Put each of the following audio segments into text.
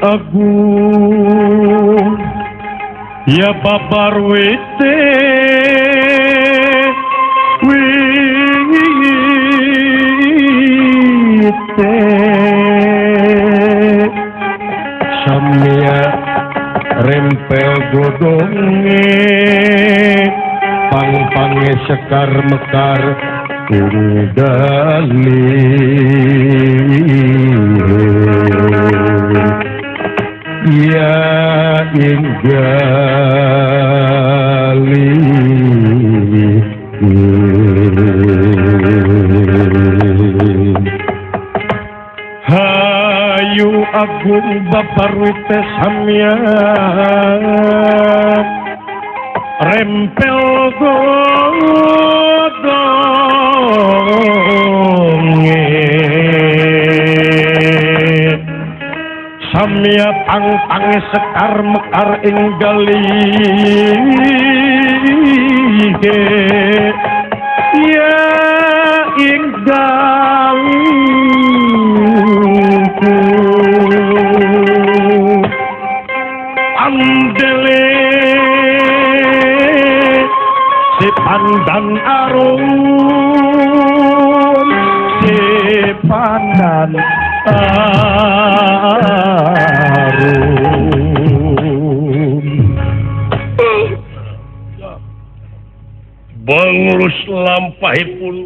Agung ya babar wite samia rempel godonge pang-pange sekar mekar tunggali ya inggali hayu agung baparwite samya rempel godonge samya pang-pange sekar mekar ing galihe ya ing galiku andele si pandan arum si pandan Banglus lampahipun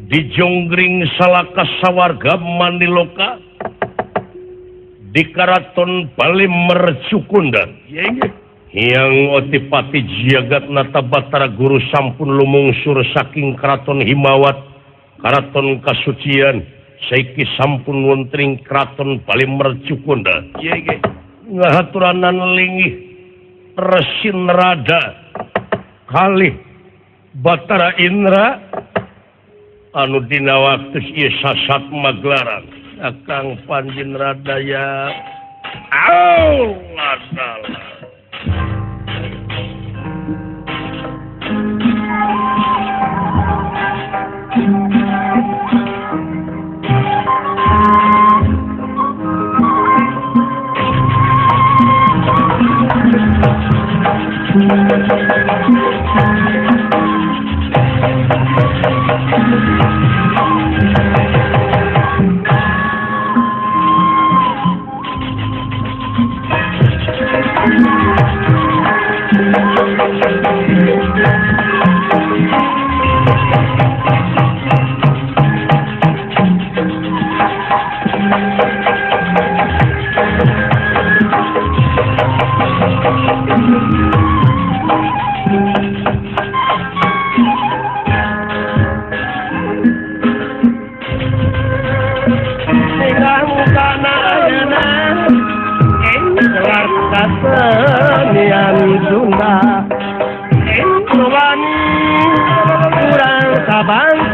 dijonggring salaka sawarga Maniloka di Karaton Bali Mercukundan yang otipati jagat nata Batara Guru sampun lumungsur saking Karaton Himawat Karaton Kasucian saiki sampun wontring Karaton Bali Mercukundan ngahaturanan linggih Resin Rada kalih Batara Indra anu dina waktu ieu sasat maglarang Kakang Panjen Radaya Allah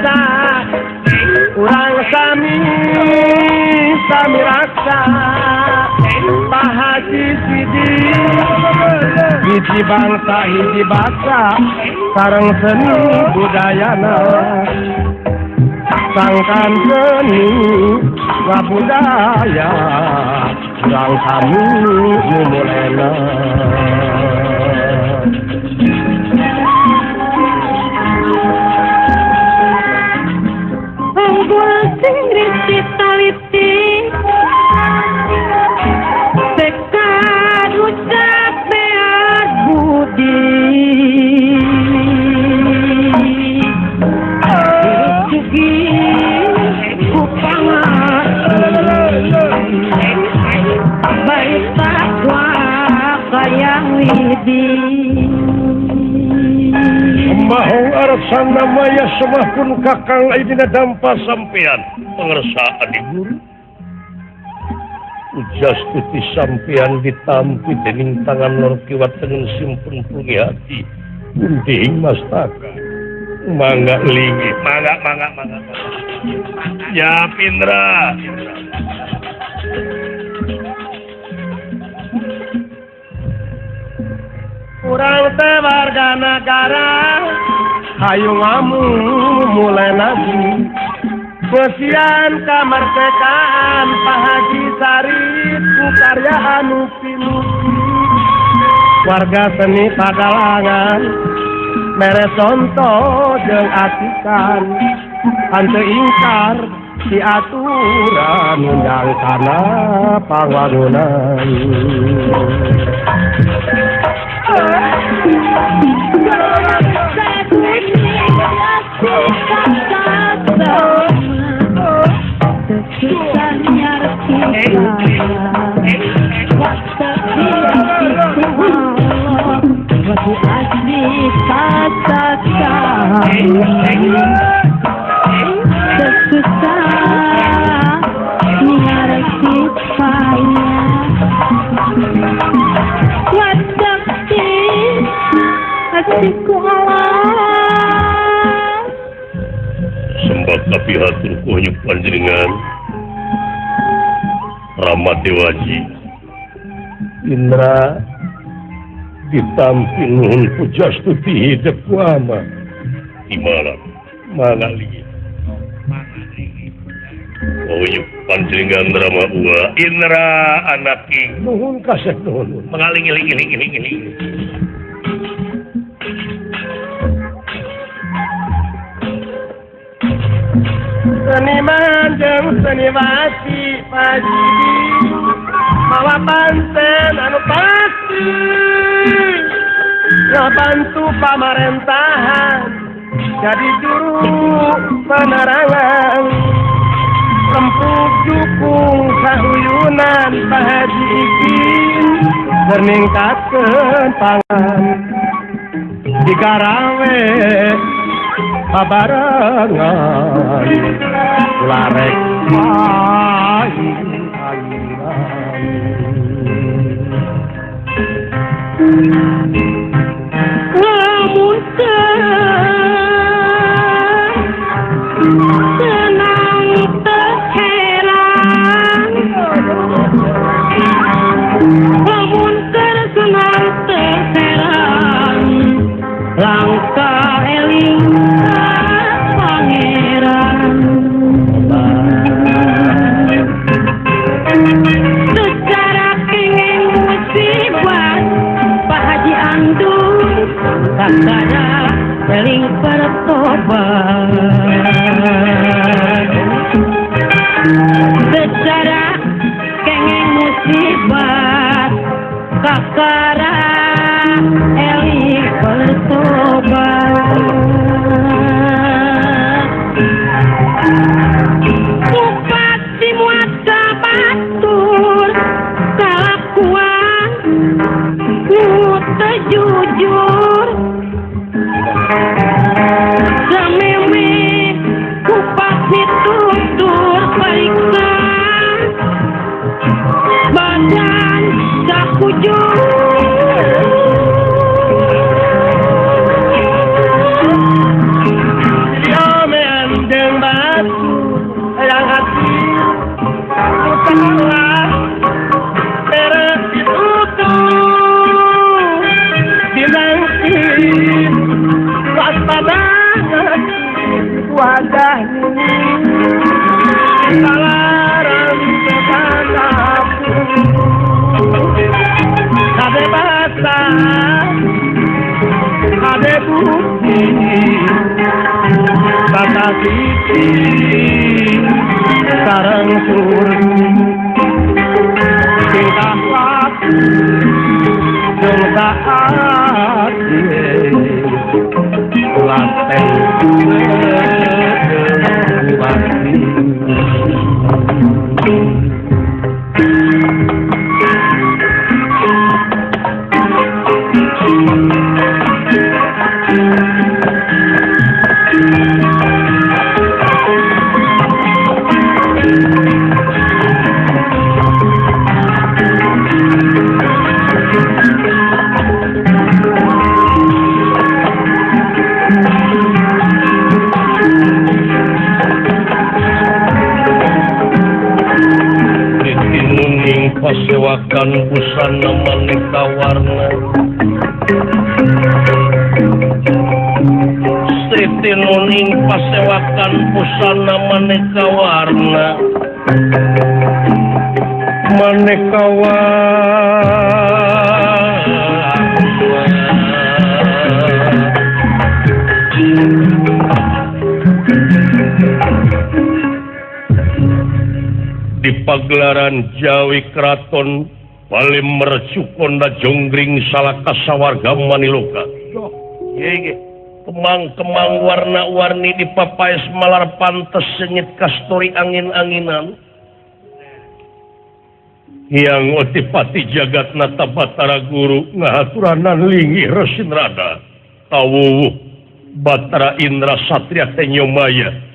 raksa urang sami raksa Pak Haji Sidi hiji bangsa hiji bangsa sareng seni budayana sangkan seni budaya urang sami mulena Inggris ditaliti tekad ucap beat budi sugi kupangati baik takwa kayang widi Mahong arsana maya semah pun kakang aidina dampa sampean pengersaan di guru ujas tuti sampean ditampi dening tangan lor kiwat dengan simpun pungi hati unding mastaka mangga lingi mangga ya Pindra urang teh warga negara hayu ngamu mulai lagi Besian kemerdekaan Pak Haji Sarip karya anu pinuki warga seni Padalangan mere contoh jeung atikan hanteu ingkar di aturan undang kana pangwangunan sempat tapi hatur kuhnya panjenengan Rama Dewaji Indra ditampi nuhun pujastuti hidup kuama imalam mangali kuhnya panjenengan Rama Uwa Indra anak nuhun kasih nuhun mengaling iling seniman jeung seniwati pajidi mawa panten anu pasti ngabantu pamerintahan jadi juru penerangan lempuk dukung kauyunan Pak Haji Ikin meningkatkeun pangan digarawe babarengan larek lamun senang terheran lamun senang terheran langkah eling pangeran secara kenging musibah Pak Haji Andung kakara eling bertobat secara kenging musibah kakara eling bertobat Bupati muasa batur kalakuan teu jujur sameme Bupati tutur periksa badan sakujur Salaran tetanapu Kade basa Kade bukti Bata sisi Sarang surgi Tingkah laku Yang taat Lateng pasewakan busana maneka warna Siti Nuning pasewakan busana maneka warna maneka di pagelaran Jawi Kraton paling mercukonda jonggring salaka sawarga Maniloka. Kemang-kemang warna-warni di papais malar pantes sengit kastori angin-anginan. Yang otipati jagat nata Batara Guru ngahaturanan lingi Resin Rada. Tawuh Batara Indra Satria Tenyomaya.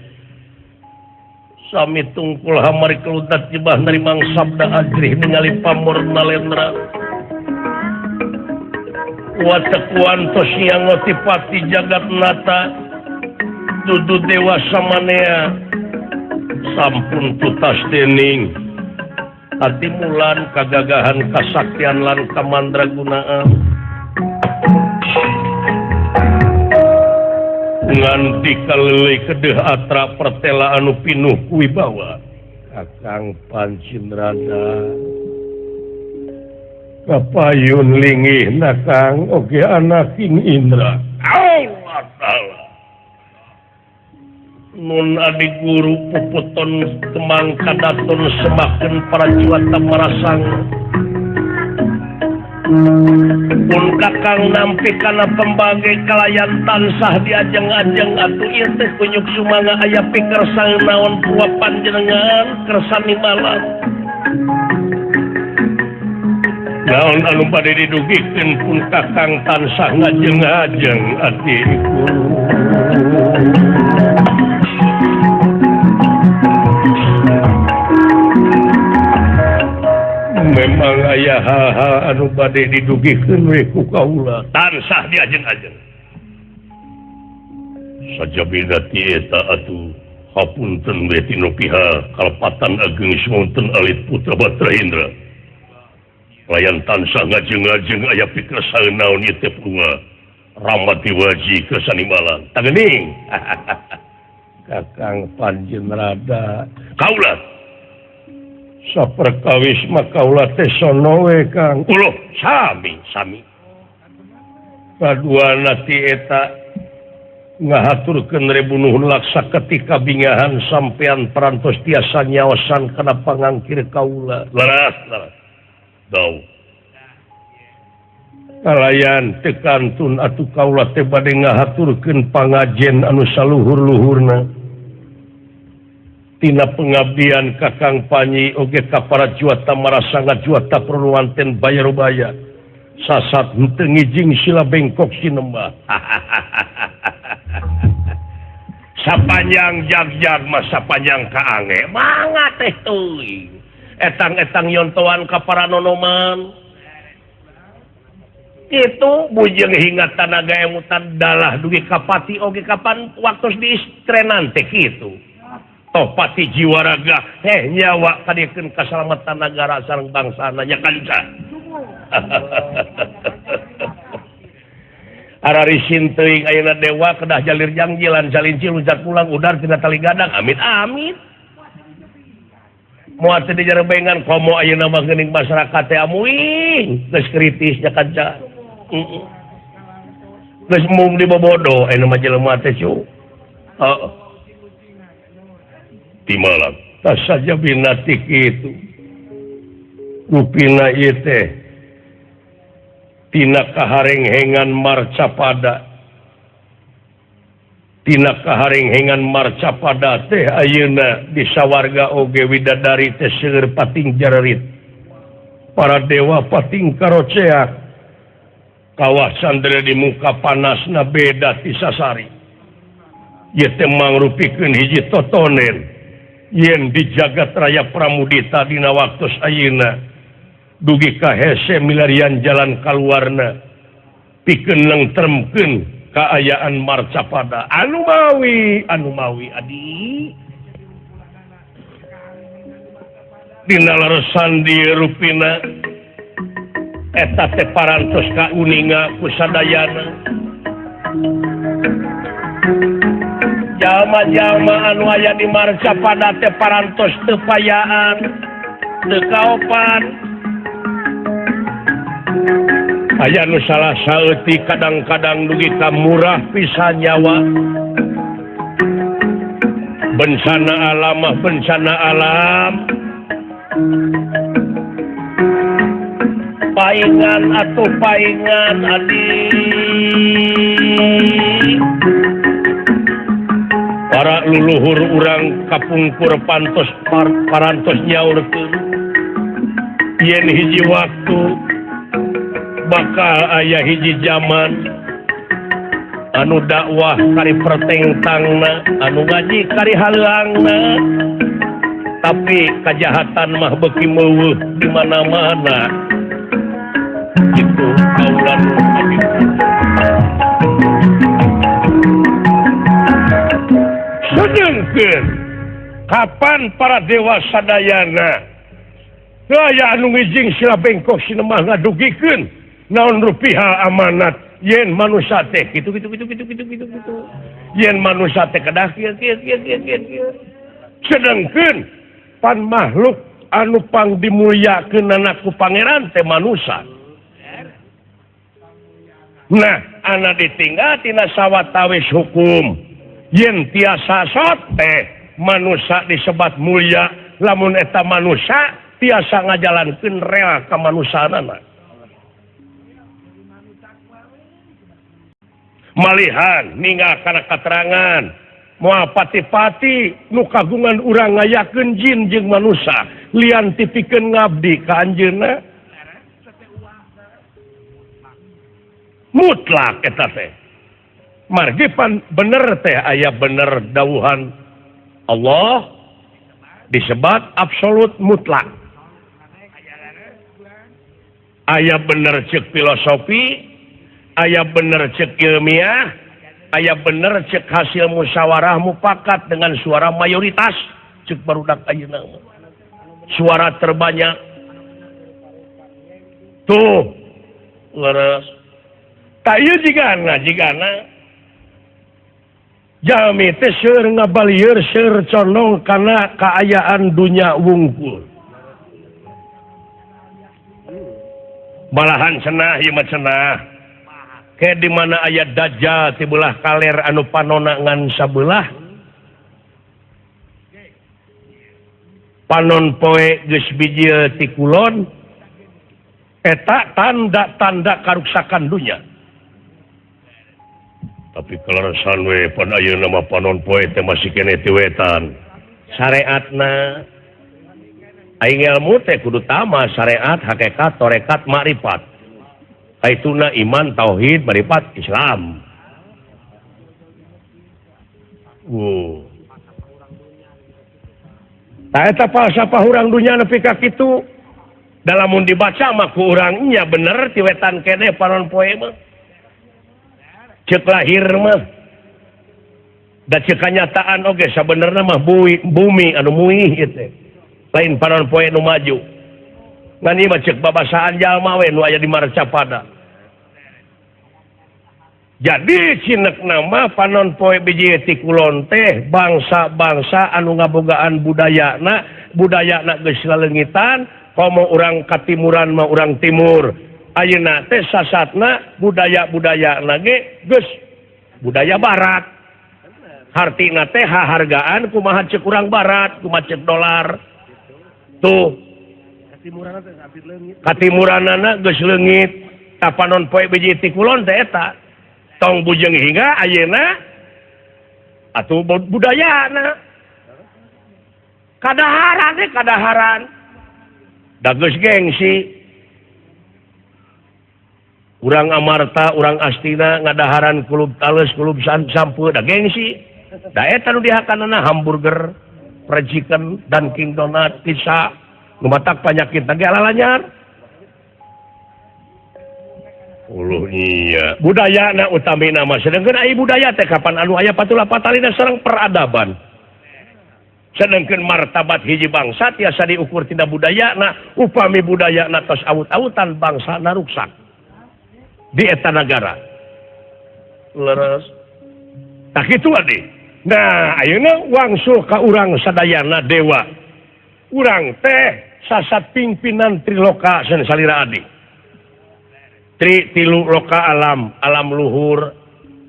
Sami tungkul hamari keludat jebah narimang sabda agrih ningali pamor nalendra watekuantos yang ngotipati jagat nata dudu dewasa manea sampun tutas dening hati mulan kagagahan kasaktian lan kamandragunaan nganti kalele kedeh atra pertela anu pinuh wibawa Kakang Pancindrada kapayun lingih nakang oge anaking Indra Allah Ta'ala nun adi guru puputon kemang kadaton semakin para juata marasang pun kakang nampi kana pembagai kalayan tansah diajeng-ajeng atuh ieu teh kunyuk sumanga aya pikersang naon pua panjenengan kersani malam naon anu bade didugikeun pun kakang tansah ngajeng-ajeng atiku memang aya hal-hal anu bade didugikeun we ku kaula tansah diajeng-ajeng sajabina ti eta atuh hapunten we tinu pihak kalpatan ageng wonten alit putra Batara Indra layan tansah ngajeng-ajeng aya pikersang naon ieu teh purwa ramati waji kersani malang tageuning Kakang Pancindrada kaula saperkawis makaula teh sono we Kang ulah sami kaduana ti eta ngahaturkeun rebunuhun laksa ketika bingahan sampean perantos tiasa nyaosan kana pangangkir kaula laras dau kalayan tekantun atuh kaula teh bade ngahaturkeun pangajen anu saluhur-luhurna tina pengabdian Kakang Panyi oge ka para juata marasanga juata perluanten bayar-bayar sasat henteu ngijing sila bengkok sinembah sapanjang jag-jag mah sapanjang kaange mangga teh teuing etang-etang nyontoan ka para nonoman itu bujeng hingga tanaga emutan dalah dugi kapati oge kapan waktu di istrenan teh kitu pati jiwa raga nyawa kadikeun kasalamatan negara sareng bangsana nya kanca Ararisin teuing ayeuna dewa kedah jalir jangjilan salinci luncat pulang udar tina tali gadang amit moal teu dijarebengan komo ayeuna mah geuning masyarakat teh amuing geus kritis nya kanca geus mung dibobodo ayeuna mah jelema teh cu timalang tas saja binati kitu rupina ieu teh tina kaharenghengan marcapada teh ayeuna di sawarga oge widadari teh seueur pating jarerit para dewa pating karoceak kawasan di muka panasna beda ti sasari ieu teh mangrupikeun hiji totonen yen di jagat raya Pramudita dina waktos ayeuna dugi ka hese milarian jalan kaluarna pikeun lengtremkeun kaayaan marcapada anu mawi adi dina leresan di rupina eta teh parantos ka uninga ku sadayana jalma-jalma anu aya di marcapada teh parantos teu payaan teu kaopan aya nu salah saeutik kadang-kadang dugi ka murah pisan nyawa bencana alam paingan adi para luluhur urang kapungkur parantos nyaurkeun yen hiji waktu bakal aya hiji zaman anu dakwah kari pertengtangna anu ngaji kari halangna tapi kajahatan mah beuki meuweuh di mana-mana itu kaulan sedengkeun kapan para dewa sadayana aya anu ngijing sila bengkok sinemah ngadugikeun naon rupiah amanat yen manusia teh gitu yen manusia teh kedah kieu sedengkeun pan makhluk anu pang dimulyakeunna ku pangeran teh manusia nah ana ditinggal tina sawatawis hukum yen tiasa sot teh manusia disebat mulia lamun eta manusia tiasa ngajalankeun rel kamanusaanana malihan ninggal kana katerangan moal pati-pati nu kagungan urang ngayakeun jin jeung manusia lian tipikeun ngabdi ka anjeunna mutlak eta teh margi pan bener teh aya bener dawuhan Allah disebat absolut mutlak aya bener cek filosofi aya bener cek ilmiah aya bener cek hasil musyawarah mufakat dengan suara mayoritas cek barudak ayeuna suara terbanyak tuh leres ta ieu jigana jalmi teh seueur ngabalieur seueur condong kana kaayaan dunya wungkul malahan cenah ieu mah cenah ke di mana aya dajjal ti belah kaler anu panonna ngan sabelah panon poe geus bijil ti kulon eta tanda-tanda karuksakan dunya tapi keleresan we pan ayeuna mah panon poe teh masih keneh ti wetan syariatna aing ilmu teh kudu tama syariat hakikat tarekat makrifat aituna iman tauhid marifat Islam ta eta falsafah urang dunya nepi ka kitu dalamun dibaca mah ku urang nya bener ti wetan keneh panon poe mah cek lahir mah da cek kanyataan oge sabenerna mah bumi anu muih ieu lain panon poe nu maju ngan ieu mah cek babasaan jalma we nu aya di marcapada jadi cinek nama panon poe biji ti kulon teh bangsa-bangsa anu ngabogaan budayana geus laleungitan komo urang katimuran mah urang timur ayeuna teh sasatna budaya-budayana ge geus budaya barat hartina teh hahargaan kumaha ceuk urang barat kumaha ceuk dolar tuh katimuranana geus leungit panon poe biji ti kulon teh eta tong bujeng hingga ayeuna atuh budayana kadaharan dageus gengsi urang Amarta urang Astina ngadaharan kulub tales kulub sampu da gengsi da eta nu dihakanana hamburger fried chicken Dunkin Donut pizza nu matak panyakit teh alalanyar iya budayana utamina mah sedengkeun aya budaya teh kapan anu aya patula patalina sareng peradaban sedangkan martabat hiji bangsa tiasa diukur tina budayana upami budayana tos awut-awutan bangsa na ruksak di eta negara leres tak kitu ade nah ayeuna wangsul ka urang sadayana dewa urang teh sasat pimpinan triloka sen salira adi tilu loka alam luhur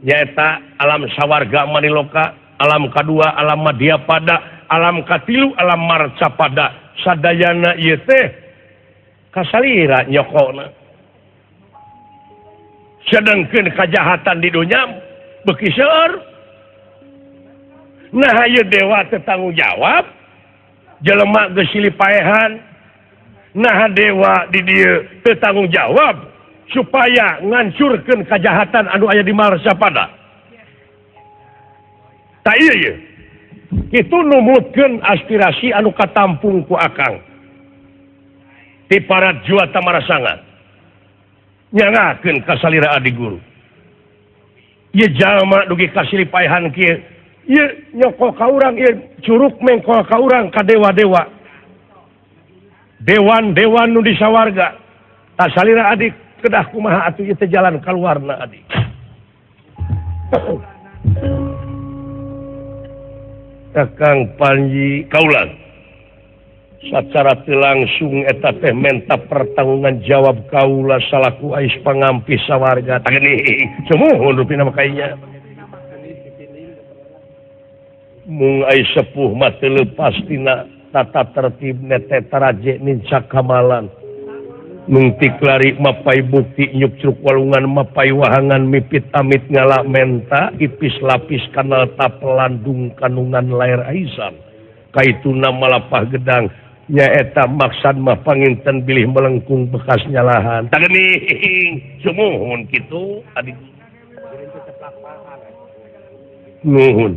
nyaeta alam sawarga maniloka alam kadua alam madyapada alam katilu alam marcapada sadayana ieu teh kasalira nyokona sedengkeun kajahatan di dunya beuki seueur nah ieu dewa teh tanggung jawab jelema geus silih paehan nah dewa di dieu teu tanggung jawab supaya ngancurkeun kajahatan anu aya di marcapada ta ieu itu numutkeun aspirasi anu katampung ku akang ti parat jua tamarasangan nyangakeun ka salira adi guru ieu jalma dugi kasilih paehan kieu ieu nyokol ka urang ieu curug mengkol ka urang ka dewa-dewa dewan-dewan nu di sawarga ta salira adi kedah kumaha atuh ieu teh jalan kaluarna adi Kakang Panji kaulang secara langsung eta teh menta pertanggungan jawab kaula salaku ais pangampi sawarga tageni semuhun rupina makainya mung ais sepuh mah teu leupas tina tata tertib nete taraje ninca kamalan nung tiklari mapai bukti nyuk curug walungan mapai wahangan mipit amit ngala menta ipis lapis kanal tapelandung kanungan lair aisan kaituna malapah gedang nyaeta maksad mah panginten bilih melengkung bekas nyalahan tageni sumuhun kitu adik nuhun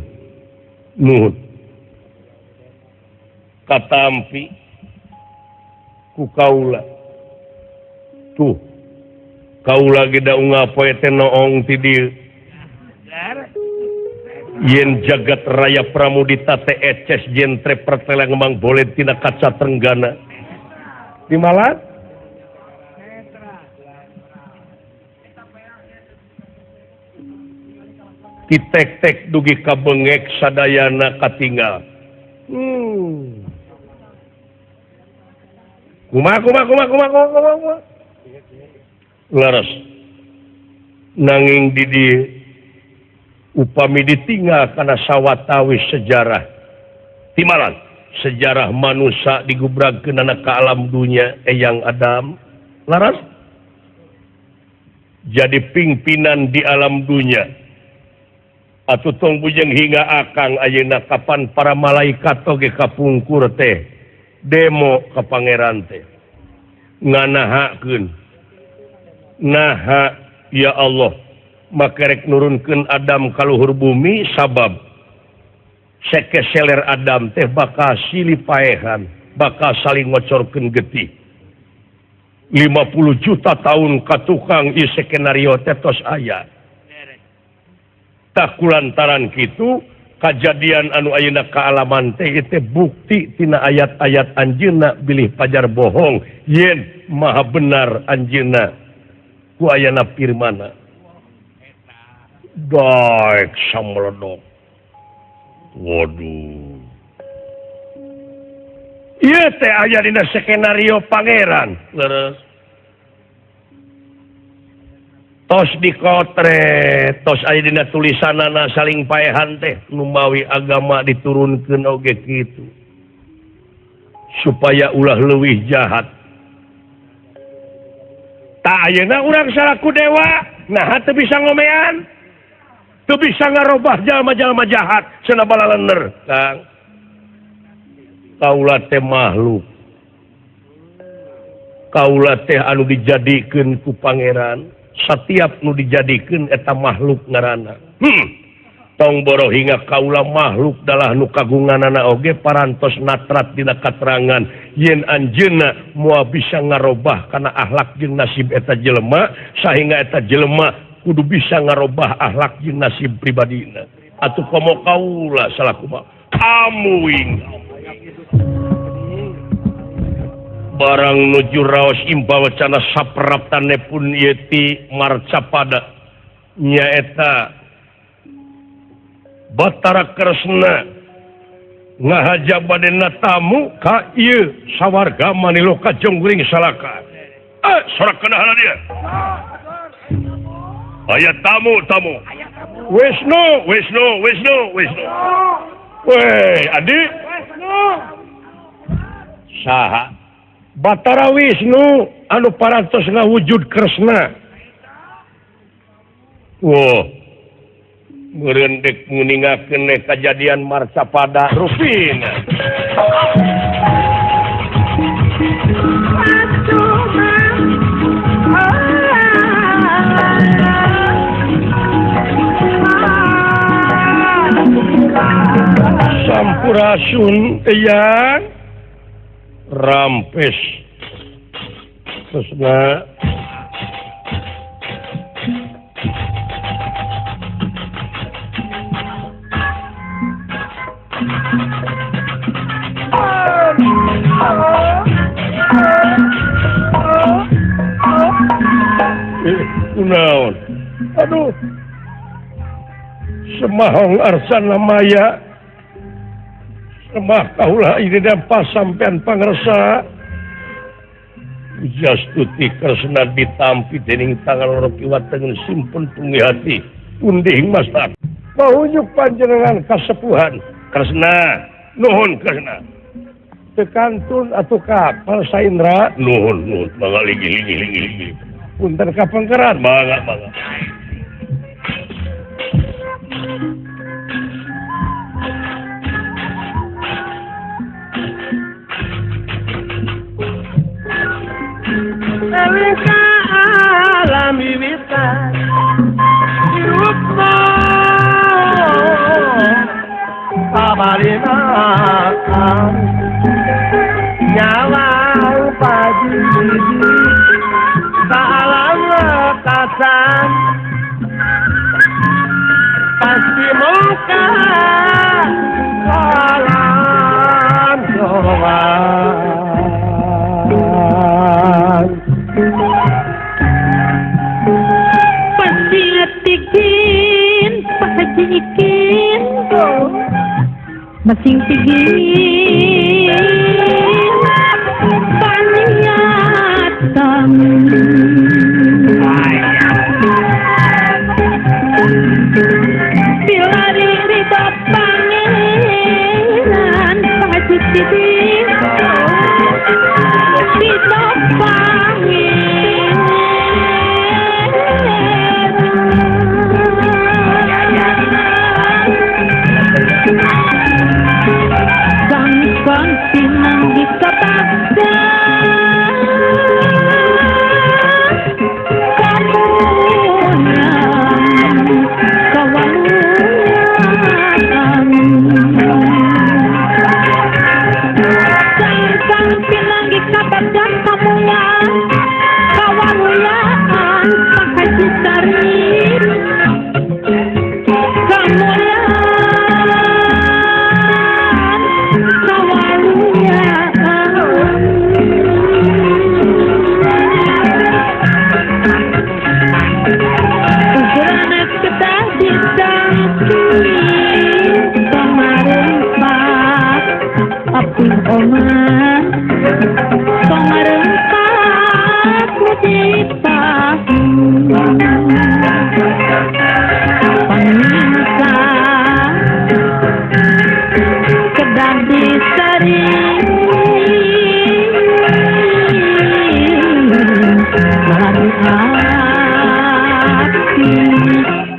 katampi ku kaula tuh kaula ge da ungapoe teh noong ti dieu yen jagat raya pramudita teh eces jentre perteleng mang boleh tina kaca trenggana di malat kitek-tek dugi kabengek sadayana katinggal kumaha laras nanging di dieu upami ditinggal kana sawatawis sejarah timalan sejarah manusia digubragkeun ka alam dunia eyang Adam laras jadi pimpinan di alam dunia atuh tong bujeng hingga akang ayeuna kapan para malaikat oge kapungkur teh demo ka pangeran teh nganahakeun naha ya Allah makerek nurunkeun Adam ka luhur bumi sabab sekeseler Adam teh bakal silih paehan bakal saling ngocorkeun getih 50 juta tahun ka tukang ieu skenario teh tos aya tak kulantaran kitu kajadian anu ayeuna kaalaman teh teh bukti tina ayat-ayat anjeunna bilih pajar bohong yen maha benar anjeunna ku ayana firmana daek sameledok. Waduh. Ieu teh aya dina skenario pangeran. Leres. Tos dikotre, tos aya dina tulisanana saling paehan teh nu mawi agama diturunkeun oge kitu. Supaya ulah leuwih jahat. Tak ayeuna urang salaku dewa, nah teu bisa ngomean. Teu bisa ngarobah jalma-jalma jahat cenah balalener, Kang. Kaula teh makhluk. Kaula teh anu dijadikeun ku pangeran, setiap nu dijadikeun eta makhluk ngaranna. Tong boro hingga kaula makhluk dalah nu kagunganana oge parantos natrat dina katerangan yen anjeunna moal bisa ngarobah kana akhlak jeung nasib eta jelema sahinga eta jelema kudu bisa ngarobah akhlak jeung nasib pribadina. Atuh komo kaula salaku mah amuing barang nuju raos imbawa cana sapraptane pun yeti marcapada nyaeta Batara Kresna ngahajabadenna tamu ka ieu sawarga maniloka jonggring salaka. Sorak kenahan dia. Aya tamu. Wisnu. Weh, Adi. Saha? Batara Wisnu anu parantos ngawujud Kresna. Wah. Meureun dek nguningakeun kajadian marcapada rupina. Sampurasun eyang rampes. Terusna naon? Aduh, semahong arsana maya, semah kaula ini dampas sampean pangresa. Jastuti Kresna ditampi dening tangan rokiwat dengan simpun tunggu hati. Unding masak. Mahunyuk panjenengan kasepuhan. Kresna, nuhun Kresna. Tekantun atau kapal Saindra. Nuhun. Mangga lingi. Punten kapengkeran, mangga. Elika alam wiwitan hirupna pabarinakan nyawa pagi alam lekasan pasti muka alam doang pasti tikin pakai ikin masing tigin paniatan bila diri pangeran pakai tikin kita pangeran sangkan pinang dikatakan kawaluan oman pengerempat ditahu pangisa kedah disering lalu hati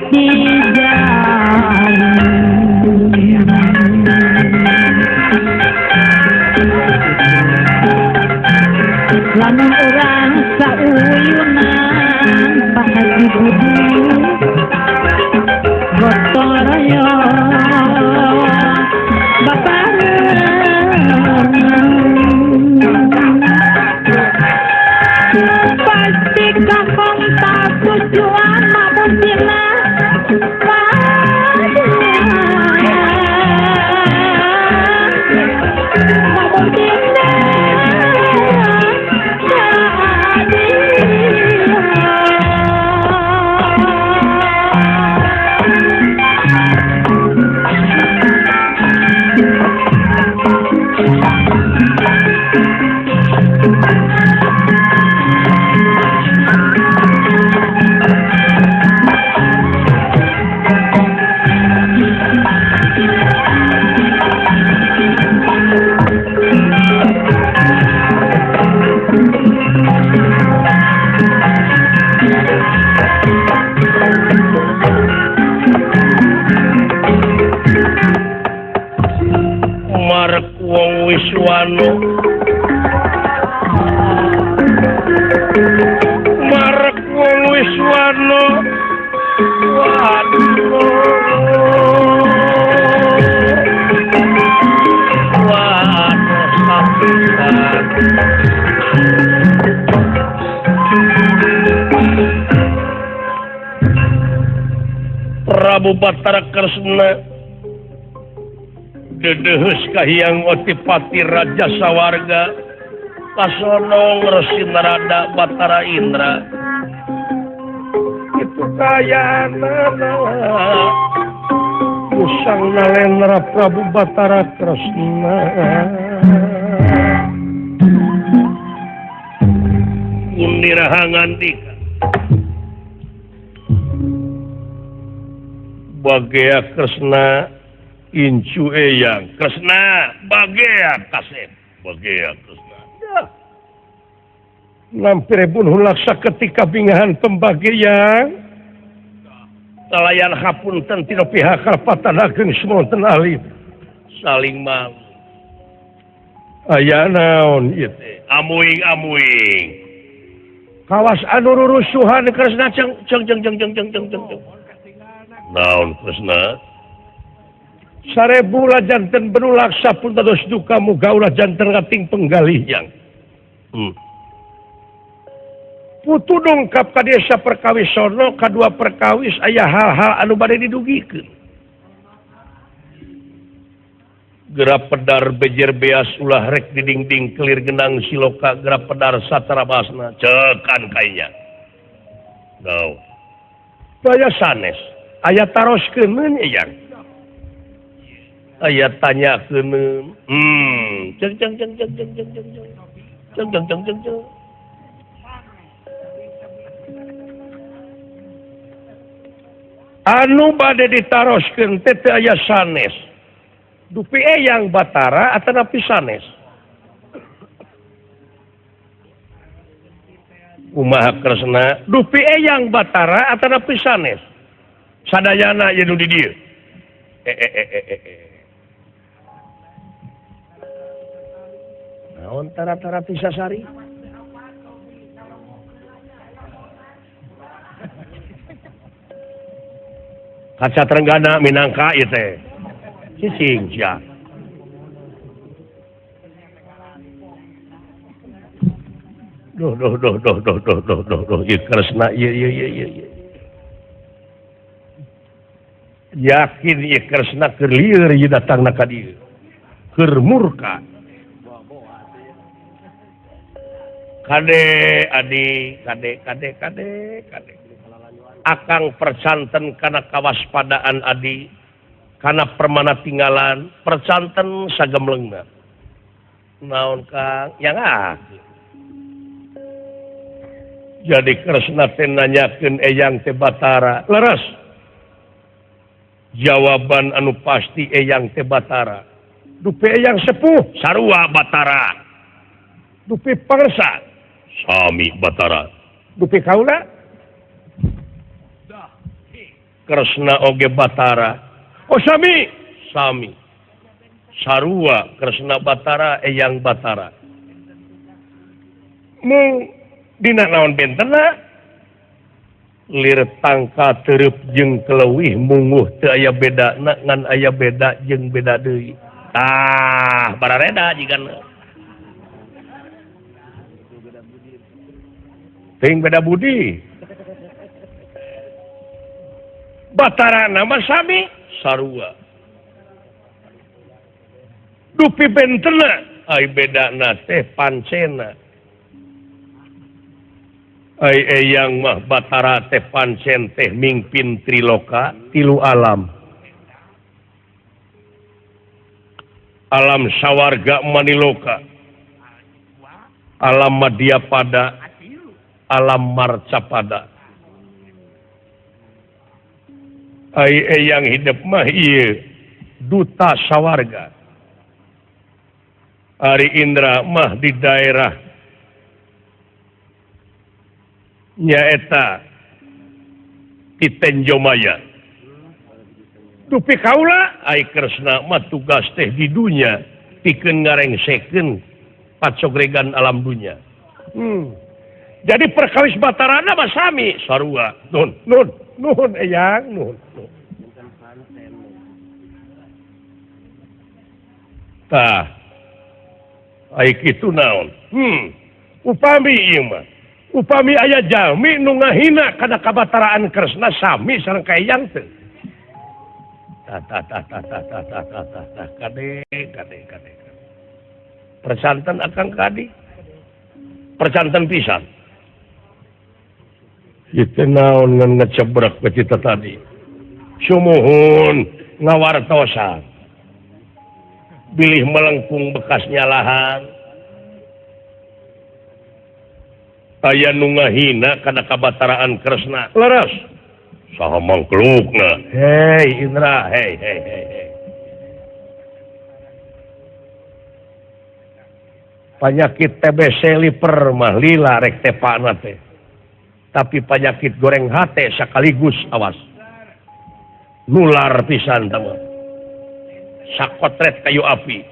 di jalan lamun orang sauyunan Haji Budi gotong royong pasti kampung tak tujuan maupun sila maupun sila Wiswano Marek wong Wiswano Prabu Batara Kresna dedehes kahiyang Otipati Raja Sawarga Kasonong Resi Narada Batara Indra itu kayana Usang Nalendra Prabu Batara Kresna Undirahangantika Bagea Kresna Incu Eyang Kresna Bagea Kasep Bagea Kresna Lampiripun hulaksa ketika bingahan pembagian Talayan hapunten tina pihak Kalpatan Ageng semonten alif saling malu aya naon ieu teh amuing kawas anu rurusuhan Kresna ceng naon Kresna sarebu lah janten benulak sapun dados duka muga ulah janten ngating penggalih yang putu dongkap ka desa perkawis sono kadua perkawis aya hal-hal anu bade didugikeun gerap pedar bejer beas ulah rek didingding kelir genang siloka gerap pedar satara basna cekan kainya gau aya sanes aya taroskeun yang ayat tanya kene ceng anu bade ditaroskeun teh teu aya sanes dupi Eyang Batara atanapi sanes kumaha Kresna dupi Eyang Batara atanapi sanes sadayana ye nu di dieu naon tara-tara Pisasari kaca Trenggana minangka ieu teh cicing sia doh ieu Kresna ieu yakin ieu Kresna keur lieur ieu datangna ka dieu keur murka kade akang percanten kana kawaspadaan adi kana permana tinggalan percanten sagemlengna naon Kang yang jadi Kresna teh nanyakeun Eyang teh Batara leres jawaban anu pasti Eyang teh Batara dupi Eyang sepuh sarua Batara dupi pangersa sami Batara dupi kaula Kresna oge Batara oh sami sarua Kresna Batara Eyang Batara mung dina naon bentena lir tangka teureub jeung keleuwih munguh teu aya bedana ngan aya beda jeung beda deui barareda jigana teuing beda budi Batara nama sami sarua dupi bentena ai bedana teh pancena ai Eyang mah Batara teh pancen teh mingpin triloka tilu alam alam sawarga maniloka alam madyapada alam marcapada ai Eyang hidup mah ieu duta sawarga Ari Indra mah di daerah nyaeta Titenjomaya. Dupi kaula ai Kresna mah tugas teh di dunya pikeun ngarengsekeun pacogregan alam dunya. Jadi perkawis Batarana mah sami sarua. Nuhun Eyang, nuhun. Tah ai kitu naon? Upami ieu mah upami aya jalmi nu ngahina kana kabataraan Kresna sami sareng ka Eyang teu. Kade. Percanten akang kadi. Percanten pisan. Itu naon ngan ngecebrek ke kita tadi. Sumuhun ngawartosan. Bilih melengkung bekasnya lahan. Aya nu ngahina kana kabataraan Kresna. Leres. Saha mangklukna. Hei Indra, hei. Penyakit TBC liver mah lila rek tepana teh. Tapi penyakit goreng hate sekaligus awas. Nular pisan tama. Sakotret kayu api.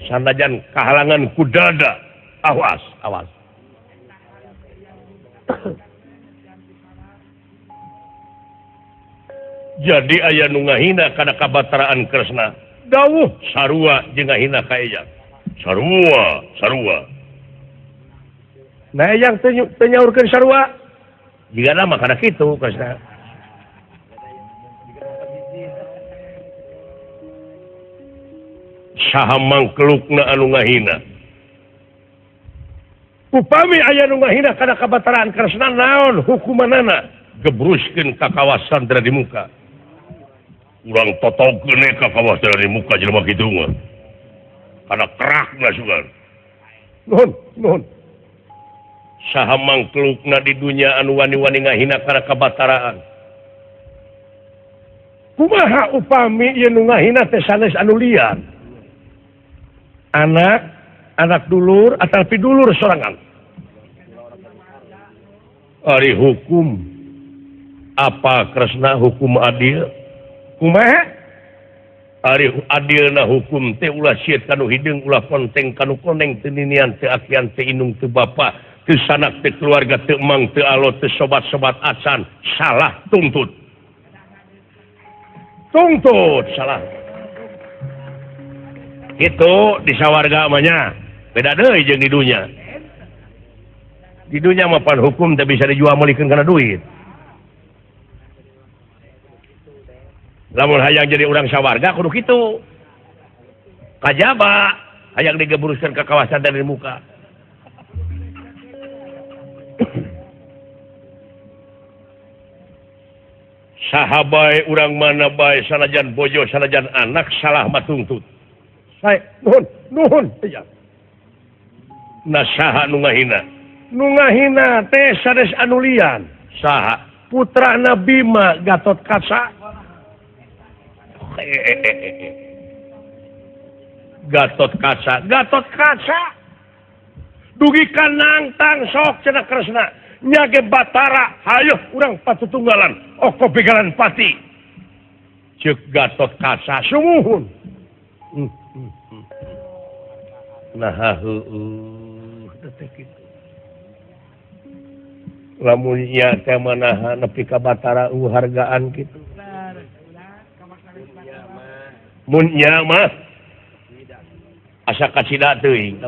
Sanajan kahalangan kudada. Awas. Jadi aya nu ngahina kana kabataraan Kresna. Dawuh sarua jeung ngahina ka Eyang. Sarua. Nah Eyang teu nyaurkeun sarua. Jigana mah kana kitu Kresna. Saha mangkelukna anu ngahina. Upami aya nu ngahina kana kabataraan Kresna naon hukumanana? Gebruskeun ka kawasan di muka. Urang totogkeun ka kawasan di muka jelema kitu mah. Kana kerakna sugan. Nuhun. Saha mangkelukna di dunya anu wani-wani ngahina kana kabataraan. Kumaha upami ieu nu ngahina teh sanes anu liar? Anak dulur atau pidulur sorangan. Ari hukum apa Kresna hukum adil? Kumaha? Ari adilna hukum teh ulah sieun kanu hideung ulah konteng kanu koneng teu ninian teu akian teu indung teu bapa teu sanak teu keluarga teu emang teu alo teu sobat-sobat acan salah tuntut salah. Itu di sawarga amanya beda deui jeung di dunya. Di dunya mah pan hukum teh bisa dijual melikeun kana duit. Lamun hayang jadi urang sawarga kudu kitu. Kajaba hayang digebruskeun ka kawasan dari muka. Saha bae urang mana bae sanajan bojo sanajan anak salah mah tuntut. Nuhun. nasaha nu ngahina nu ngahina teh sanes anulian saha putra Bima Gatot Kaca Gatot Kaca Gatot Kaca dugi kanangtang sok cenah Kresna nyage Batara hayo urang patutunggalan oko begalan pati ceuk Gatot Kaca sumuhun nah heueuh detek kitu lamun ieu teh manaha nepi ka Batara hargaan kitu mun ieu mah asa kacida teuing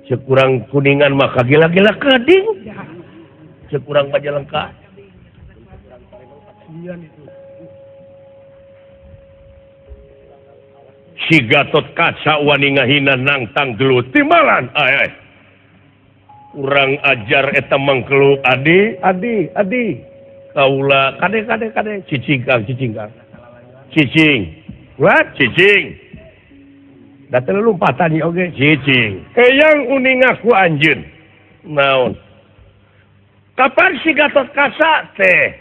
ceuk urang kuningan mah kagila-gila keding ceuk urang Majalengka si Gatot Kaca wani ngahina nangtang gelut timbalan urang ajar eta mangkeluk adi kaula kade cicing what cicing da teh lompatan ieu oge cicing eyang uning aku anjeun naon kapan si Gatot Kaca teh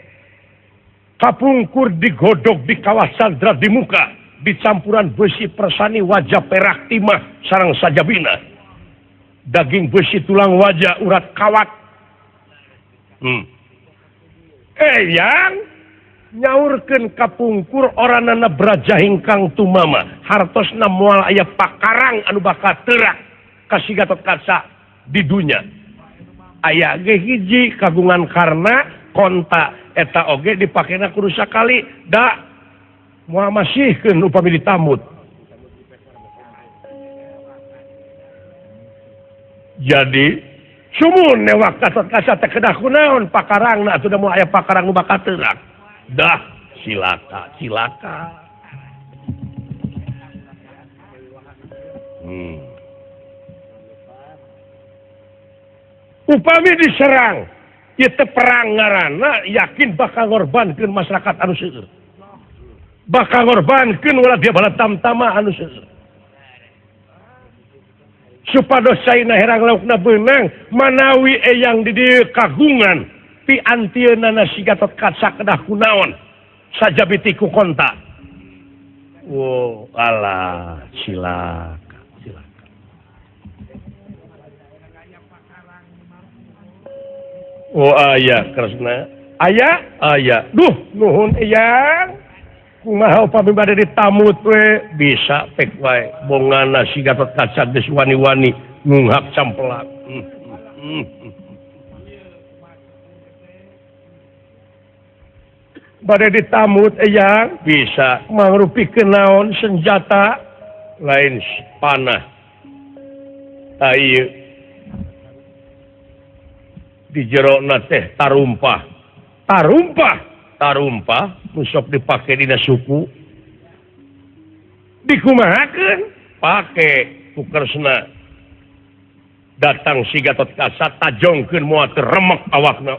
kapungkur digodog di kawasan Dradimuka di campuran besi persani wajah perak timah sareng sajabina daging besi tulang wajah urat kawat eyang nyaurkeun kapungkur oranana Braja Hingkang Tumama hartosna moal aya pakarang anu bakal teurak ka si Gatot Kaca di dunya aya ge hiji kagungan karna konta eta oge dipakena kudu sakali da moal masihkeun upami ditamut jadi sumun newak Gatot Kaca teh kedah kunaon pakarangna atuh da moal aya pakarang nu bakal teurak dah cilaka upami diserang ieu teh perang ngaranna yakin bakal ngorbankeun masyarakat anu seueur bakal ngorbankeun ulah dia bala tamtama anu seueur supados saina herang laukna beunang manawi eyang di dieu kagungan pi antieunana si Gatot Kaca kedah kunaon sajabiti ku konta wow alah cilaka oh aya Kresna aya duh nuhun eyang kumaha upami bade ditamut we bisa pek wae bongana si Gatot Kaca geus wani-wani ngunghap campelak bade ditamut eyang bisa mangrupikeun naon senjata lain panah ieu di jerona teh tarumpah nu sok dipake dina suku dikumahakeun pake ku Kresna datang si Gatot Kaca tajongkeun moal teu remek awakna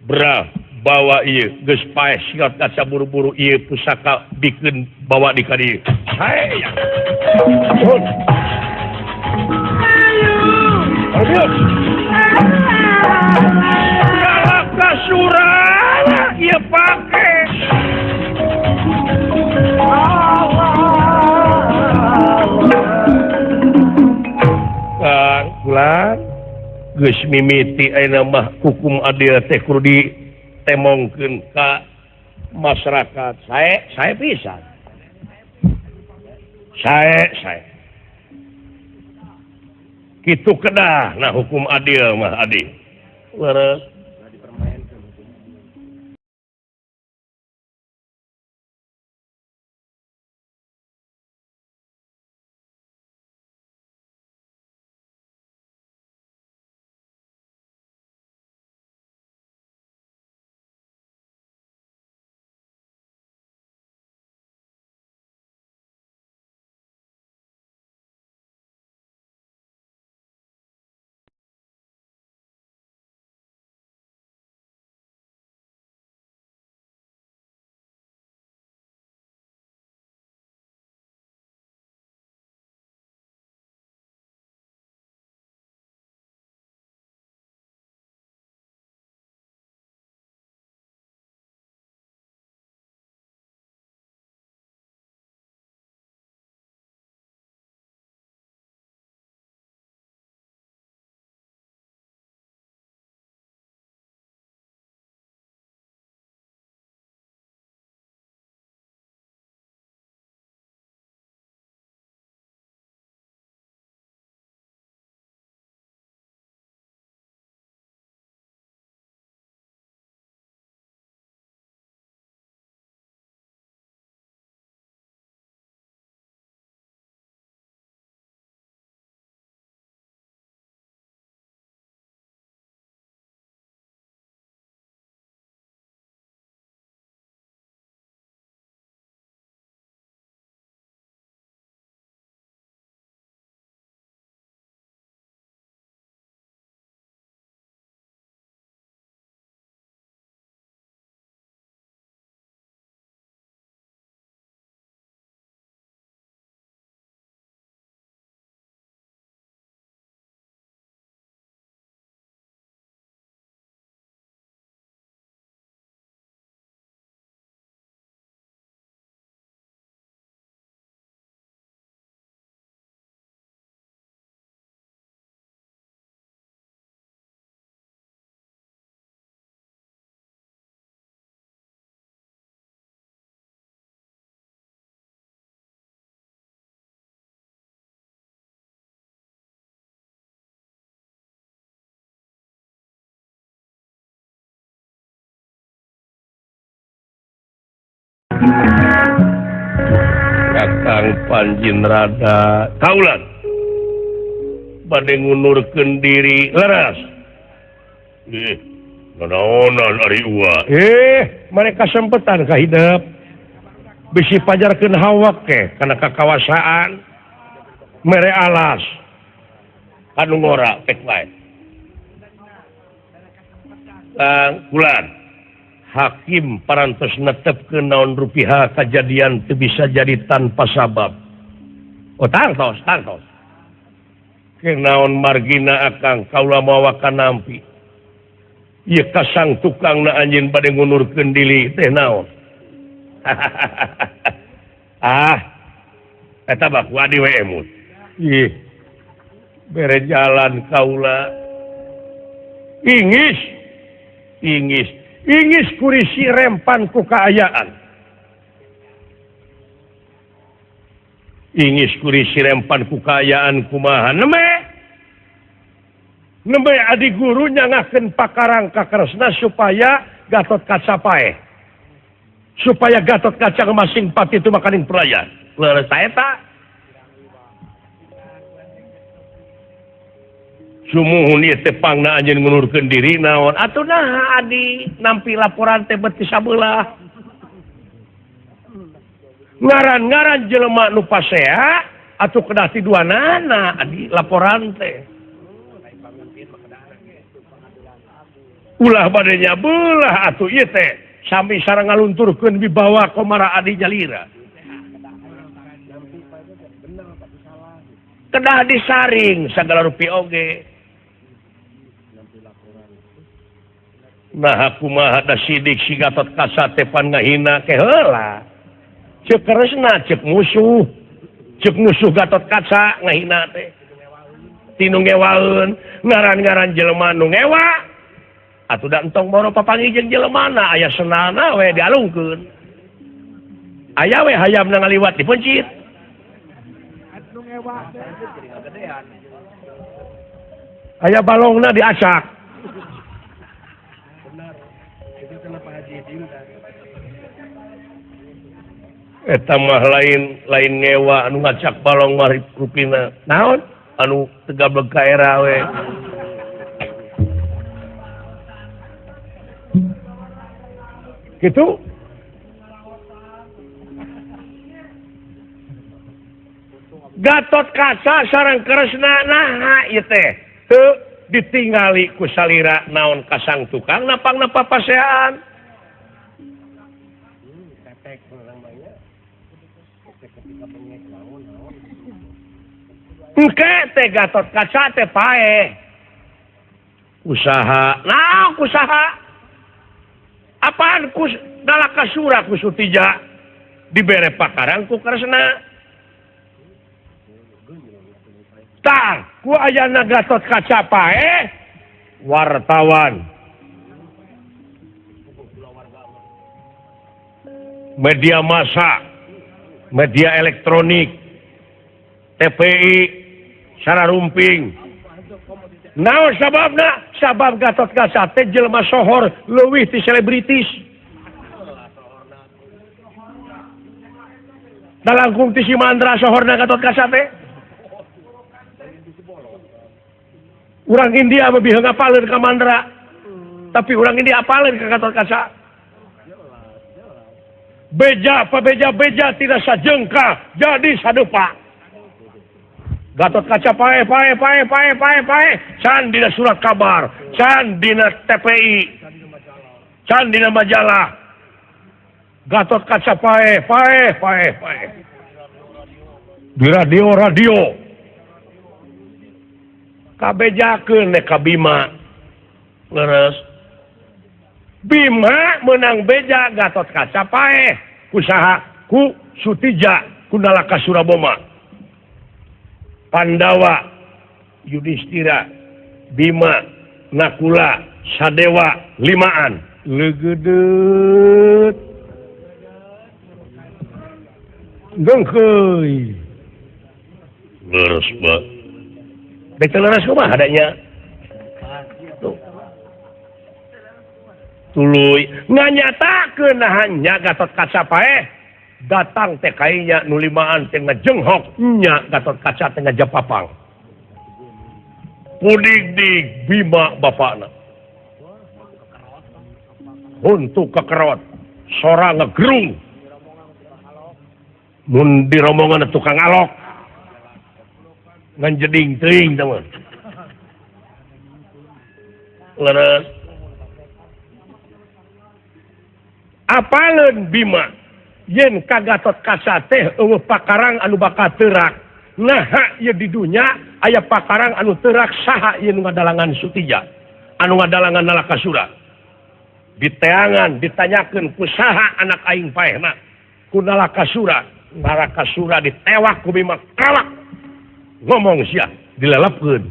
bra bawa ieu geus paeh si Gatot Kaca buru-buru ieu pusaka bikeun bawa di ka dieu hae galak surang ieu pake Kang geus mimiti ayeuna mah hukum adil teh kudu ditemongkeun ka masyarakat sae pisan sae kitu kedah nah hukum adil mah adi leres Kakang Panjin rada kaulan bade ngunurkeun diri leres. Nanaonan ari uwa. Mereka sempetan ka hidup. Bisi pajarkeun hawak ke kana kakawasaan. Mere alas. Anu ngora pek wae. Kulan hakim parantos netepkeun naon rupiah kajadian teu bisa jadi tanpa sabab. Tangtos. Kenaon margina akang kaula mawa ka nampi. Ieu kasang tukangna anjeun bade ngunurkeun diri teh naon? Eta baku adi we emut. Bere jalan kaula. Ingis kurisi rempan ku kaayaan. Ingis kurisi rempan ku kaayaan kumaha nembe adi guru nyangakeun pakarang ka Kresna supaya Gatot Kaca paeh. Supaya Gatot Kaca masing pati itu makaning pelayan. Leres eta. Sumuhun ieu teh pangna anjeun ngunurkeun diri naon? Atuh naha adi nampi laporan teh beuti sabelah. Ngaran-ngaran jelema nu pasea atuh kedah ti duanana adi laporan teh. Ulah bade nya beulah atuh ieu teh sami sareng ngalunturkeun wibawa komara adi jalira. Kedah disaring sagala rupi oge. Nah kumaha da sidik si Gatot Kaca teh pan ngahina ke heula. Ceuk Kresna ceuk musuh Gatot Kaca ngahina teh. Tinu ngewaeun ngaran-ngaran jelema nu ngewa. Atuh da entong boro papanggih jeung jelemana aya senana we dialungkeun. Aya we hayamna ngaliwat dipencit. Aya balongna diacak. Eta mah lain ngewa anu ngacak balong mah rupina. Naon? Anu tegableg ka era we. Gitu. Gatot Kaca sareng Kresna naha ieu teh teu ditingali ku salira naon kasang tukang napangna papasean. Engke teh Gatot Kaca teh paeh. Usaha. Nah, usaha. Apaan dalaka surah ku Sutija dibere pakarang ku Kresna. Tah, ku ayana Gatot Kaca paeh wartawan. Media massa, media elektronik, TPI, sararumping. Naon sababna? Sabab Gatot Kaca teh jelema sohor leuwih ti selebritis. Dalangkung ti si Mandra sohorna Gatot Kaca teh. Urang India mah biheung apaleun ka Mandra. Tapi urang India apaleun ka Gatot Kaca. Beja tidak sajengka jadi sadepa. Gatot Kaca paeh. Can dina surat kabar, can dina TPI, can dina majalah. Gatot Kaca paeh. Di radio. Kabejakeun ka Bima. Leres. Bima menang beja Gatot Kaca paeh. Kusaha ku Sutija ku Nalaka Suraboma. Pandawa, Yudhistira, Bima, Nakula, Sadewa, limaan. Legedeut. Gengkeuy. Leres, Pak. Bete leres kumaha adanya? Tuluy nganyatakeun nahannya Gatot Kaca paeh datang teh kainya nulimaan teh ngajenghok nya Gatot Kaca teh ngajapapang pudig-dig Bima bapakna untuk kekerot sora ngegerung mun di rombongan tukang alok ngan jeding teuing teman leres apaleun Bima yen ka Gatot Kaca teh eueuh pakarang anu bakal teurak naha ieu di dunya aya pakarang anu teurak saha ieu nu ngadalangan Sutija anu ngadalangan Nalakasura diteangan ditanyakeun ku saha anak aing paehna ku Nalakasura ditewak ku Bima kalak ngomong sia dilelepkeun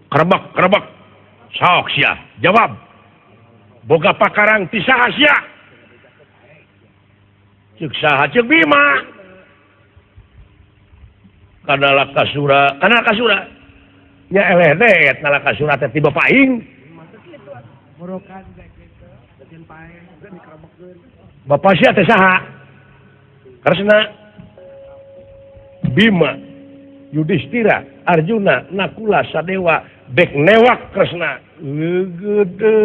kerebek sok sia jawab boga pakarang ti saha sia ceuk saha ceuk Bima kana Nalakasura nya eleh deet Nalakasura teh ti bapak aing bapak sia teh saha Kresna Bima Yudhistira Arjuna Nakula Sadewa dek newak Kresna gede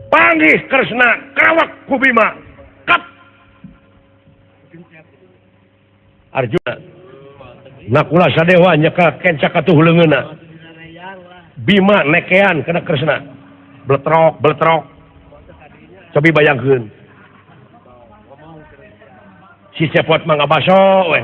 panggih Kresna kawak ku Bima kap Arjuna Nakula Sadewa nyeka kenca katuh leungeunna Bima nekean kana Kresna bletrok cobi bayangkeun si cepot mah ngabaso we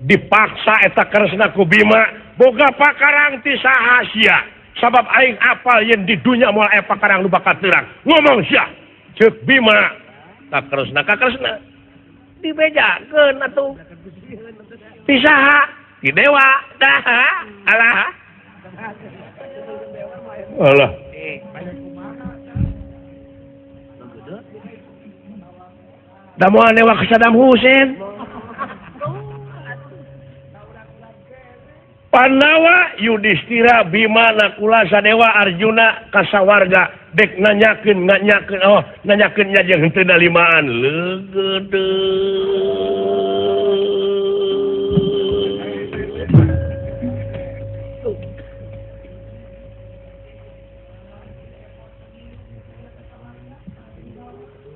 dipaksa eta Kresna ku Bima boga pakarang ti saha sia sabab aing apal yen di dunya moal aya pakarang nu bakal teurak ngomong sia ceuk Bima ka Kresna dibejakeun atuh ti saha ti dewa dah alah da moal dewa ka Saddam Hussein Pandawa Yudhistira Bima Nakula Sadewa Arjuna kasawarga dek nanyakeun nya jeung henteu dalimaan leugede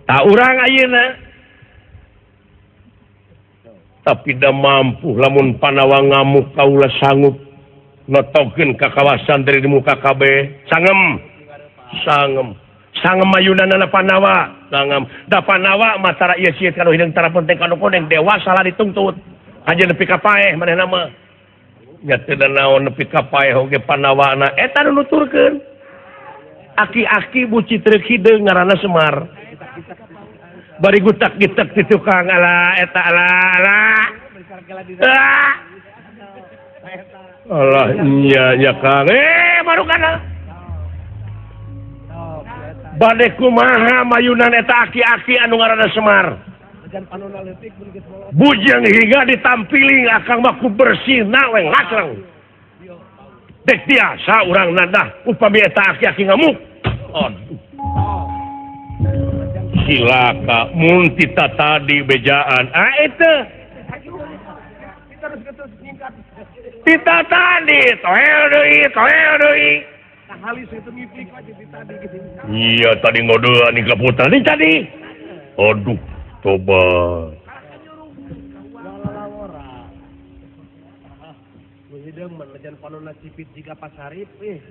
tak urang ayeuna tapi da mampu lamun Pandawa ngamuk kaula sanggup notokeun ka kawasan dari di muka kabeh sangem mayunana Pandawa sangem da Pandawa matara ieu sieun kanu hideung tara penting kanu koneng dewa salah ditungtut aja nepi ka paeh manehna mah nya teu da naon nepi ka paeh oge Pandawana eta nu nuturkeun aki-aki buci trek hideung ngaranna Semar bari gutak-gitak ti tukang ala eta ala Allah nya Kang baru kana bade kumaha mayunan eta aki-aki anu ngaranna Semar bujang hingga ditampili akang baku bersih nawe ngacreng dek tiasa urang nadah upami eta aki-aki ngamuk silaka mun tita tadi bejaan eta tita tadi toel deui iya tadi ngodean ka putra tadi aduh tobat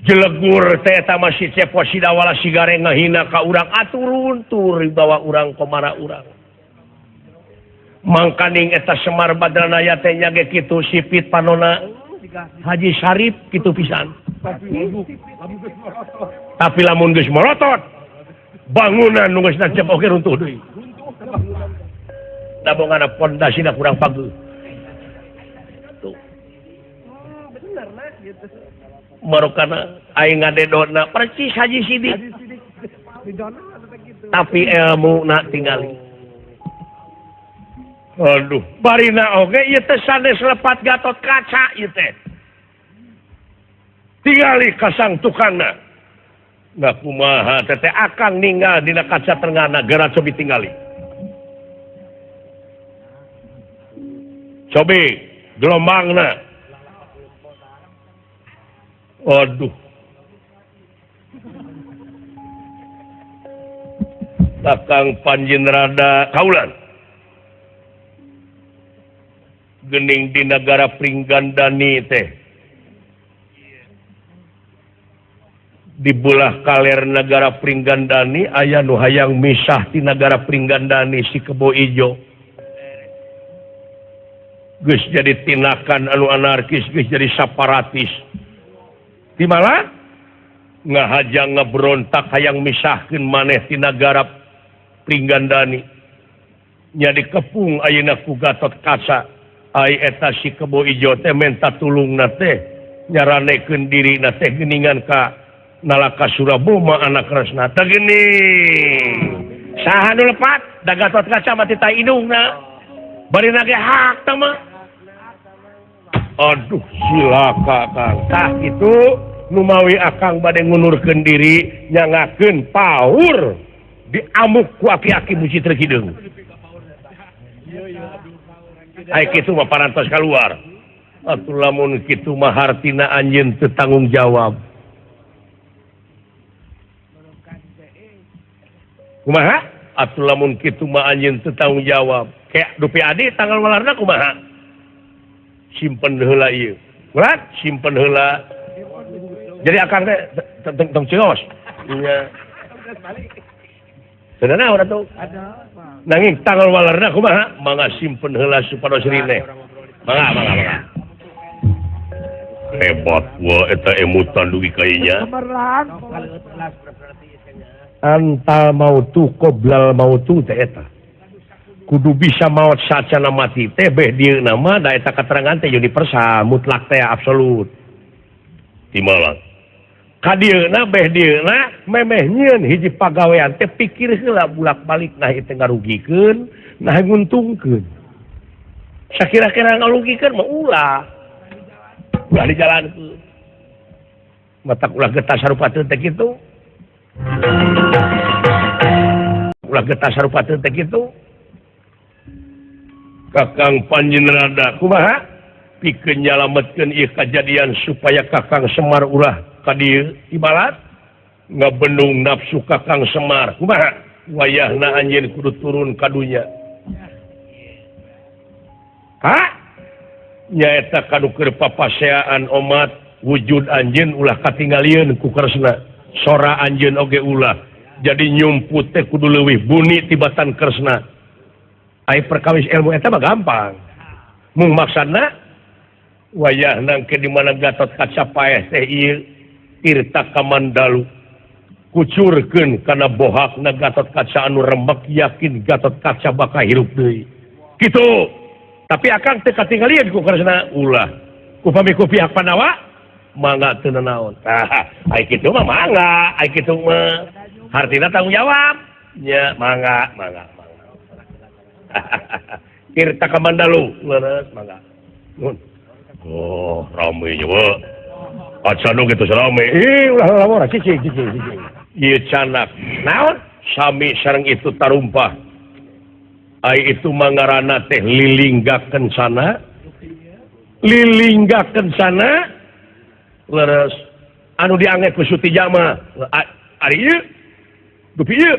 jelegur teh eta masih cepot sidawala sigare ngahina ka urang aturun tur bawa urang komara urang mangkaning eta Semar Badranaya teh nya ge kitu sipit panona Haji Syarif kitu pisan tapi lamun geus morotot bangunan nu geus nancep oge runtuh deui da bongana pondasina kurang bagus marokana aing ngadedona percis Haji Sidik tapi ilmu nak tingali Aduh, barina oge ieu teh sanes lepat Gatot Kaca ieu teh. Tingali kasang tukangna. Nah kumaha teh akang ninggal dina kaca tengahna geura cobi tingali. Cobi gelombangna. Aduh. Kakang Panjen rada kaulan. Gening di negara Pringgandani teh. Di belah kaler negara Pringgandani aya nu hayang misah di negara Pringgandani si Kebo Ijo. Geus jadi tinakan anu anarkis, geus jadi separatis. Di mana? Ngahajang ngebrontak hayang misahkeun maneh di negara Pringgandani. Nya dikepung ayeuna ku Gatot Kaca. Ai eta si Kebo Ijo teh menta tulungna teh nyaranekeun dirina teh geuningan ka Nalaka Suraboma anak Kresna teh geuning. Saha nu lepat da Gatot Kaca mah ti ta indungna. Barina ge hak teh mah. Aduh silaka Kang. Tah kitu nu mawi akang bade ngunurkeun diri nyangakeun paur diamuk ku aki-aki Mucitra Kideung. Ai kitu mah parantos keluar. Atuh lamun kitu mah hartina anjeun teu tanggung jawab. Kumaha? Atuh lamun kitu mah anjeun teu tanggung jawab. Kayak Dupi Adi tanggal walarna kumaha? Simpen heula ieu. Ulah simpen heula. Jadi akang teh tong cios. Nya. Sebenarnya urang tuh. Ada. Nanging tanggal walarna kumaha? Mangga simpen heula supados rine. Mangga. Hebat wah eta emutan dugi kayaknya. Antal mautu qoblal mautu teh eta. Kudu bisa maut sacana mati teh beh dieu nama da eta katerangan teh universal mutlak teh absolut. Timalang. Kadieuna beh dieuna memeh nyieun hiji pagawean teh pikir heula bulak-balik nah teh ngarugikeun nah nguntungkeun. Sakira-kira ngarugikeun mah ulah dijalankeun. Matak ulah getah sarupateun teh kitu. Ulah getah sarupateun teh kitu. Kakang Panjen rada kumaha? Pikeun nyalametkeun ieu kajadian supaya Kakang Semar ulah ka dieu ibarat ngabendung nafsu Kakang Semar. Kumaha? Wayahna anjeun kudu turun ka dunya. Ha? Nyaeta kanu keur papaseaan omat wujud anjeun ulah katingalieun ku Kresna. Sora anjeun oge ulah. Jadi nyumput teh kudu leuwih buni tibatan Kresna. Ai perkawis ilmu eta mah gampang. Mung maksudna wayahna ke di mana Gatot Kaca paeh teh ieu Tirta Kamandalu kucurkeun kana bohakna Gatot Kaca anu rembek yakin Gatot Kaca bakal hirup deui. Kitu. Tapi akang teu katingalieun ku Kresna ulah. Ku pamikuh pihak Pandawa mangga teu nanaon. Ai kitu mah mangga, ai kitu mah hartina tanggung jawab. Nya mangga. Tirta Kamandalu leres mangga. Oh, rame nya we. Acanu kitu rame. Ulah lamor cicing. Ieu canak. Naon? Sami sareng itu tarumpah. Ai itu mangarana teh lilinggakeun sana. Lilinggakeun sana. Leres anu diangge ku Sutija mah ari ieu. Dupi ieu.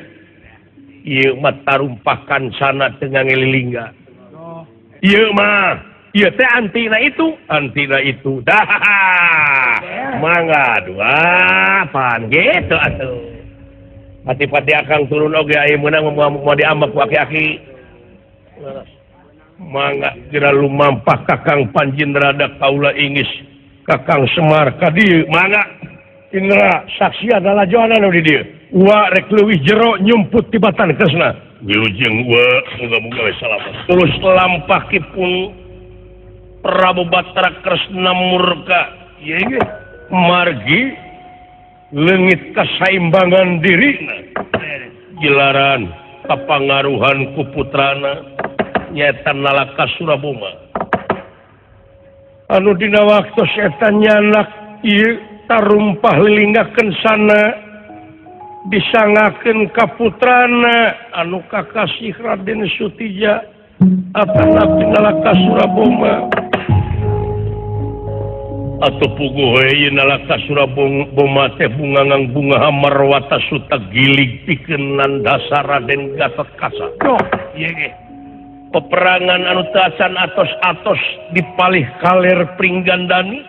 Ieu mah tarumpahkan sana teu ngelilingga. Ieu mah ieu teh antina itu. Dah. Mangga dua pan gitu atuh. Pati-pati akang turun oge aya meunang mau diambak ku aki-aki. Mangga geura lumampah Kakang Panjen rada kaula ingis Kakang Semar ka dieu mangga Indra saksi adalah joana nu di dieu. Wa rek leuwih jero nyumput tibatan Kresna. Wilujeng wa muga-muga we salamet. Terus lampahipun Prabu Batara Kresna murka. Ieu ge margi leungit kasaimbangan dirina. Gilaran kapangaruhan ku putrana nyaeta Nalaka Suraboma anu dina waktu setan nyanak ieu tarumpah lilingakeun sana disangakeun ka putrana anu kakasih Raden Sutija atanap Nalaka Suraboma atau puguh we Nalaka Suraboma teh bungangang bunga hamarwata suta gilig pikeun dasar Raden Gatotkaca. Ieu ge peperangan anu teu acan atos-atos dipalih kaler Pringgandani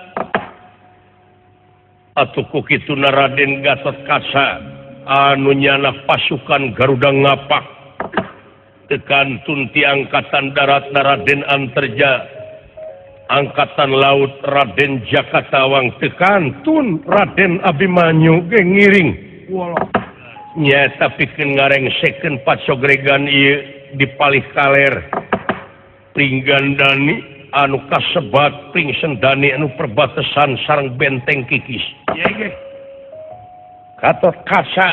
atuh ku kituna Raden Gatotkaca anu nyana pasukan Garuda Ngapak tekantun ti angkatan darat Raden Antarja angkatan laut Raden Jakatawang tekantun Raden Abimanyu ge ngiring nyata pikeun ngarengsekeun pacogregan ieu dipalih kaler Pringgandani anu kasebat Pringsendani anu perbatasan sareng benteng Kikis. Gatotkaca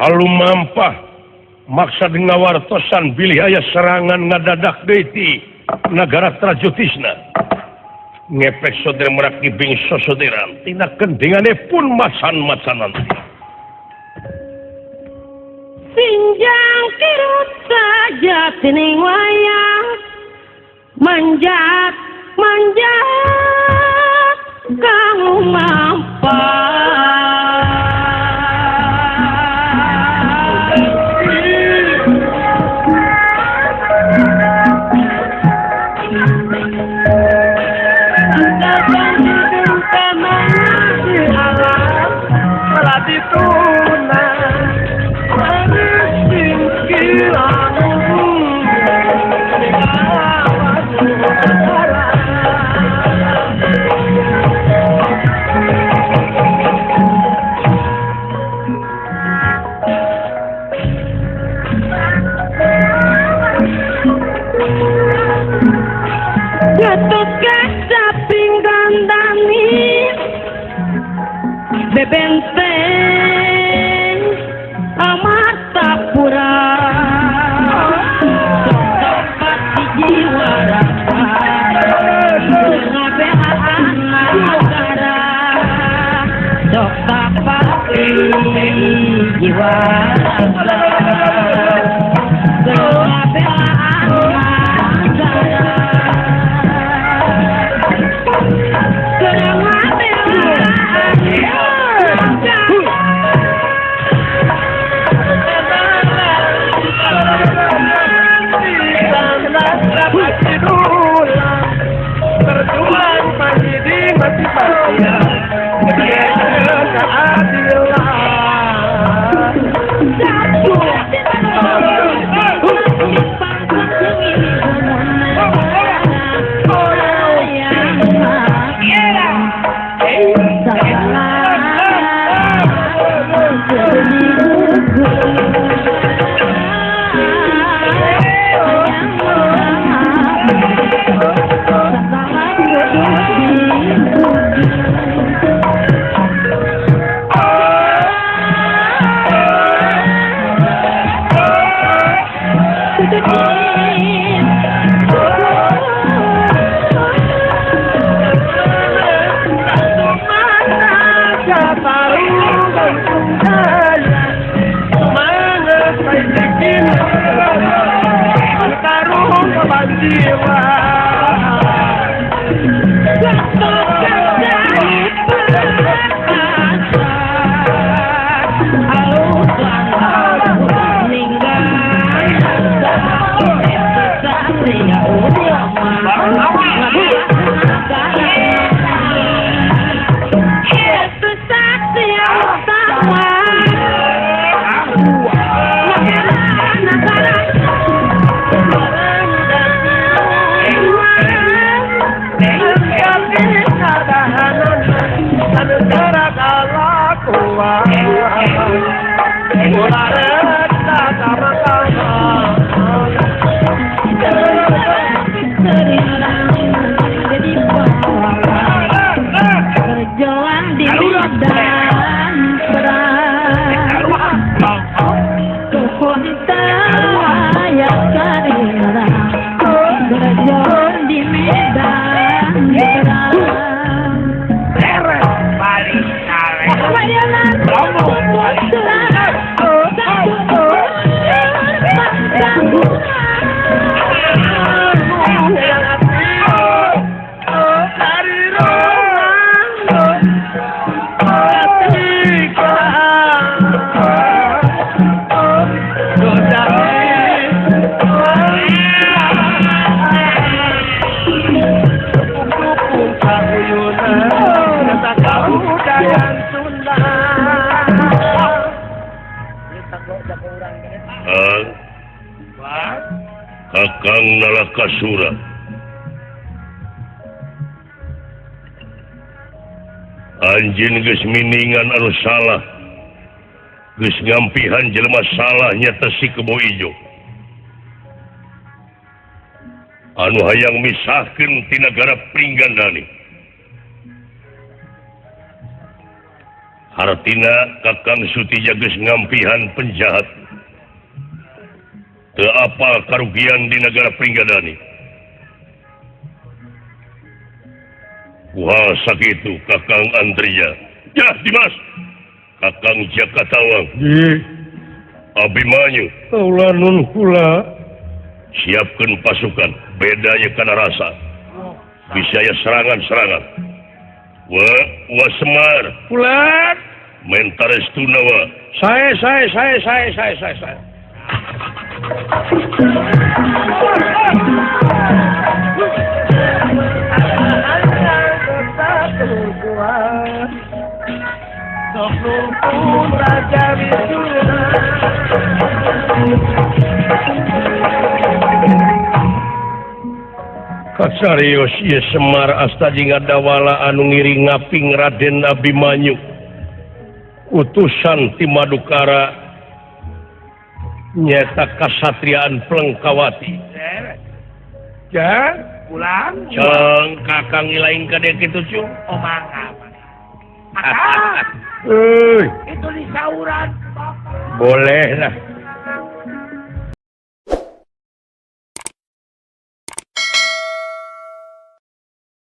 halumampah maksad ngawartosan bilih aya serangan ngadadak deui ti nagara Trajotisna ngepek sodere merak gibing sosoderan tina kendingane pun macan-macanan Sinjang kirut saja tining wayang manjat kamu Gatotkaca Pringgandani bebenteng Amartapura tempat di jiwa rasa ngabelaan negara sok dapat jiwa rasa ngabelaan negara Kau Kakang Nalakasura. Anjin geus miningan anu salah. Geus ngampihan jelema salah nyata si Kebo Ijo. Anu hayang misahkeun ti nagara Pringgandani. Hartina Kakang Sutija geus ngampihan penjahat. Teu apal karugian di negara Pringgandani. Wah sakitu Kakang Andria. Ya Dimas. Kakang Jakatawang. Abimanyu. Kaula nun kula. Siapkan pasukan. Beda ya kana rasa. Bisa ya serangan-serangan. Wah Semar. Kula. Mentarestuna wa. Saya. Kasarios ieu Semar astaji ngadawala anu ngiring ngaping Raden Abimanyu utusan ti Madukara nyata kasatriaan Plengkawati. Ya, pulang. Cang Kakang ilaing kadek kitu cung. Oh mangga. Euy, Itu di sauran. boleh lah.